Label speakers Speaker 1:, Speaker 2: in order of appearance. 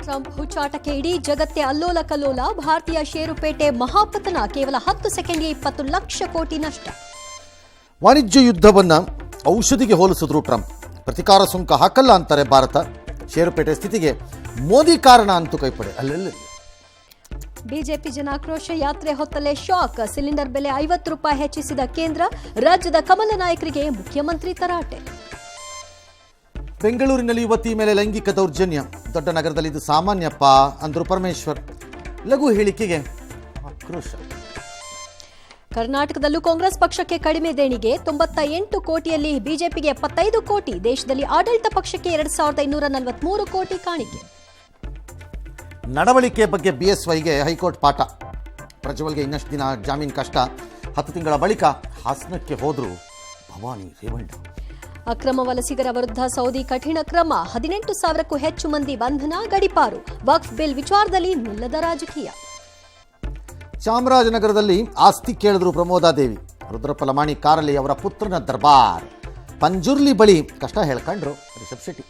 Speaker 1: Trump ಹುಚ್ಚಾಟಕ್ಕೆ ಇಡೀ ಜಗತ್ತೇ ಅಲ್ಲೋಲ ಕಲ್ಲೋಲ. ಭಾರತೀಯ ಷೇರುಪೇಟೆ ಮಹಾಪತನ. ಕೇವಲ 10 ಸೆಕೆಂಡ್ಗೆ 20 ಲಕ್ಷ ಕೋಟಿ ನಷ್ಟ.
Speaker 2: ವಾಣಿಜ್ಯ ಯುದ್ಧವನ್ನ ಔಷಧಿಗೆ ಹೋಲಿಸಿದ್ರು ಟ್ರಂಪ್. ಪ್ರತಿಕಾರ ಸುಂಕ ಹಾಕಲ್ಲ ಅಂತಾರೆ ಭಾರತ. ಷೇರುಪೇಟೆ ಸ್ಥಿತಿಗೆ ಮೋದಿ ಕಾರಣ ಅಂತೂ ಕೈಪಡೆ. ಅಲ್ಲೆಲ್ಲ
Speaker 1: ಬಿಜೆಪಿ ಜನಾಕ್ರೋಶ ಯಾತ್ರೆ ಹೊತ್ತಲೇ ಶಾಕ್. ಸಿಲಿಂಡರ್ ಬೆಲೆ 50 ರೂಪಾಯಿ ಹೆಚ್ಚಿಸಿದ ಕೇಂದ್ರ. ರಾಜ್ಯದ ಕಮಲ ನಾಯಕರಿಗೆ ಮುಖ್ಯಮಂತ್ರಿ ತರಾಟೆ.
Speaker 2: ಬೆಂಗಳೂರಿನಲ್ಲಿ ಯುವತಿ ಮೇಲೆ ಲೈಂಗಿಕ ದೌರ್ಜನ್ಯ. ದೊಡ್ಡ ನಗರದಲ್ಲಿ ಇದು ಸಾಮಾನ್ಯಪ್ಪ ಅಂದ್ರು ಪರಮೇಶ್ವರ್. ಲಘು ಹೇಳಿಕೆಗೆ ಆಕ್ರೋಶ.
Speaker 1: ಕರ್ನಾಟಕದಲ್ಲೂ ಕಾಂಗ್ರೆಸ್ ಪಕ್ಷಕ್ಕೆ ಕಡಿಮೆ ದೇಣಿಗೆ. 98 ಕೋಟಿಯಲ್ಲಿ ಬಿಜೆಪಿಗೆ 75 ಕೋಟಿ. ದೇಶದಲ್ಲಿ ಆಡಳಿತ ಪಕ್ಷಕ್ಕೆ 2243 ಕೋಟಿ ಕಾಣಿಕೆ.
Speaker 2: ನಡವಳಿಕೆ ಬಗ್ಗೆ ಬಿಎಸ್ವೈಗೆ ಹೈಕೋರ್ಟ್ ಪಾಠ. ಪ್ರಜ್ವಲ್ಗೆ ಇನ್ನಷ್ಟು ದಿನ ಜಾಮೀನು ಕಷ್ಟ. 10 ತಿಂಗಳ ಬಳಿಕ ಹಾಸನಕ್ಕೆ ಹೋದ್ರು ಭವಾನಿ ರೇವಣ್ಣ.
Speaker 1: ಅಕ್ರಮ ವಲಸಿಗರ ವಿರುದ್ಧ ಸೌದಿ ಕಠಿಣ ಕ್ರಮ. 18,000ಕ್ಕೂ ಹೆಚ್ಚು ಮಂದಿ ಬಂಧನ. ಗಡೀಪಾರು. ವಕ್ಫ್ ಬಿಲ್ ವಿಚಾರದಲ್ಲಿ ನಿಲ್ಲದ ರಾಜಕೀಯ.
Speaker 2: ಚಾಮರಾಜನಗರದಲ್ಲಿ ಆಸ್ತಿ ಕೇಳಿದ್ರು ಪ್ರಮೋದಾದೇವಿ. ರುದ್ರಪ್ಪ ಲಮಾಣಿ ಕಾರಲ್ಲಿ ಅವರ ಪುತ್ರನ ದರ್ಬಾರ್. ಪಂಜುರ್ಲಿ ಬಳಿ ಕಷ್ಟ ಹೇಳ್ಕೊಂಡ್ರು ರಿಷಬ್ ಶೆಟ್ಟಿ.